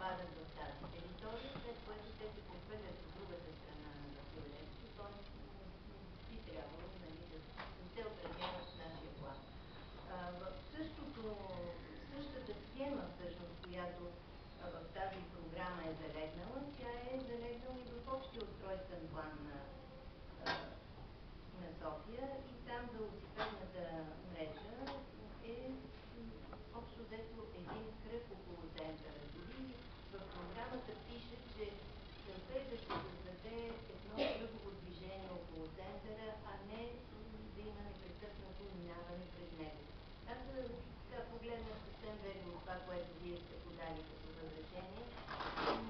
попадат в тази територия, след което те се прехвърлят от другата страна на Василевски, т.е. би трябвало да се отразяват в нашия план. Същата схема, всъщност, която в тази програма е залегнала, тя е залегнала и в общия устройствен план на София, и там велосипедната мрежа е общо взето един кръг около центъра. Дори в програмата пише, че целта е да се създаде едно кръгово движение около центъра, а не да има непрекъснато минаване през него. Аз погледнах съвсем бегло това, което вие сте подали като възражение.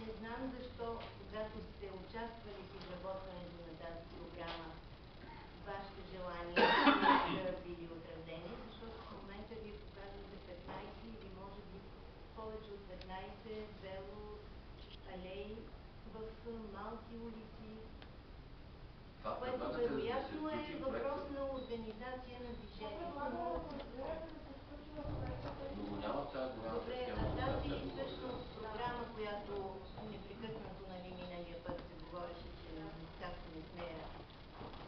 Не знам защо, когато сте участвали в изработването на тази програма, вашите желания са били отразени, защото в момента вие показвате 15 или може би повече от 15 велоалеи в малки улици, което вероятно е въпрос на организация на движението. Добре, тази всъщност програма, която непрекъснато миналия път се говореше, че както не сме я.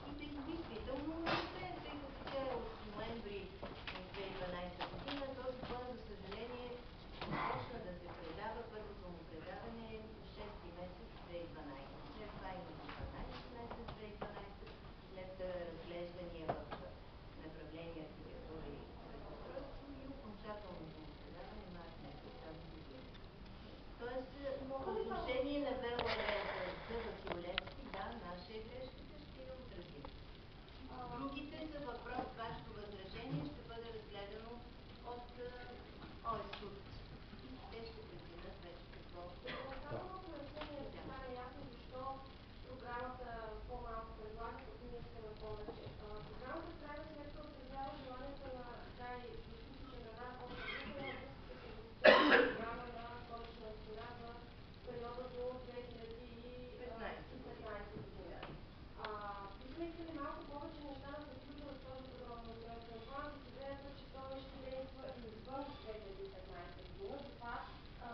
И действително не успее, тъй като тя е от ноември 2012 година. Този план, за съжаление, започна да се предава. Първото му предаване е в 6-ти месец 2012. След това има 12 месец 2012, след разглеждания в направление архитектура и градоустройство, и окончателното му предаване март месец тази година. Тоест, по отношение на велоалеята за Василевски, да, наша е грешката, ще я отразим. Другите са въпрос, вашето възражение ще бъде разгледано от ОСУД. И те ще преценят вече какво. Само пояснение, да стане ясно защо програмата по-малко предлага, като ние искаме повече. Програмата в крайна сметка отразява желанията на така и дискусиите на една по-продължителна програма на Столична община за периода до 2015 година. Бихме искали малко повече неща да се включват в този подробен устройствен план, с идеята, че той ще действа и извън 2015 година. Затова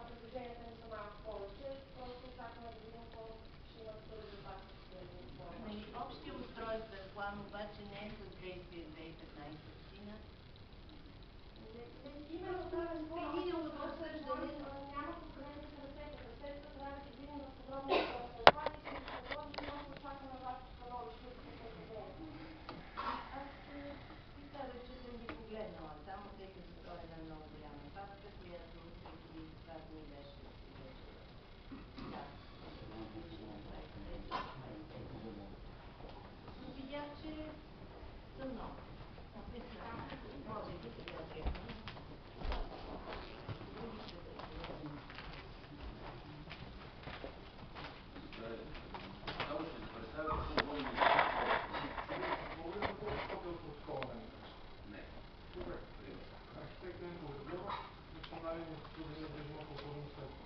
предложенията ни са малко повече. Просто очакваме да видим какво ще има като резултат с тези плана. Общия устройствен план обаче не е с действие 2015 година. Именно тази предвиденото разсъждане няма покритие с ръцете. Ръцете трябва да видим в подробния устройствен план и се подходи, просто очакваме вашето становище от предложението. Аз ви казах, че съм ги погледнала само, тъй като това е една много голяма папка, която преди 2 дни беше излъчила. Да, но видях, че са много. Не знам, може би сега трябва. Други ще предприемат. Само ще се представя какво водим. Мога ли да по-скопи от протокола на Никаш? Не. Добре. Архитект Ленко Григоров, Национален институт за недвижимо културно наследство.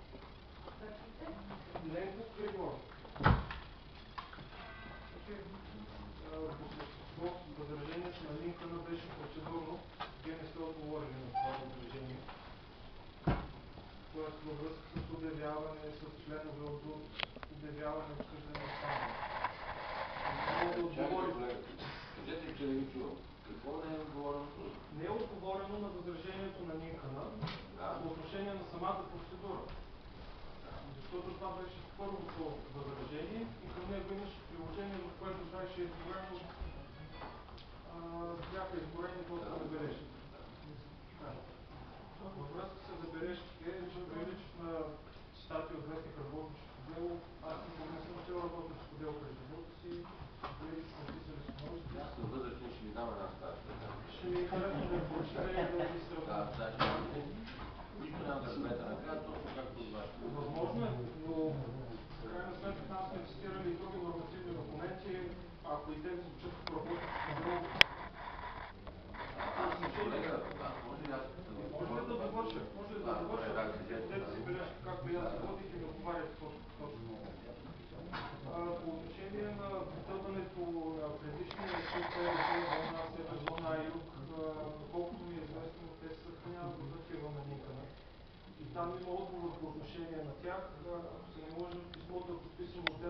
Ленко Григоров. Възражението на Линкана беше процедурно. Вие не сте отговорили на това възражение. Тоест във връзка с обявяване, с членове от ДУД, обявяване, обсъждане и само. Кажете, че не ви чувам. Какво не е отговорено? Не е отговорено на възражението на Линкана по отношение на самата процедура. Защото това беше първото възражение и към него имаше приложение, в което беше изборено, бяха изборени доста забележки. Във връзка с забележките, че приличат на статия от вестник Работническо дело, аз не съм чел Работническо дело през живота си, колеги са написали становище. Аз съм възрастен, ще ви дам една статия. Ще ми е харесно да я прочета и да ви сравня. Нищо няма да разберете накрая, точно както от вашето. Възможно е, но в крайна сметка там сме цитирали и други нормативни документи, ако и те звучат в Работническо дело. Може ли да довърша? Може ли да довърша? Водете си бележка, както и аз се водих и ми отговаряте точно. По отношение на потъването на предишния СПРТ, зона А, север, зона А, юг, доколкото ми е известно, те се съхраняват в архива на Никана. И там има отговор по отношение на тях. тях, ако се не лъжа, писмото е подписано от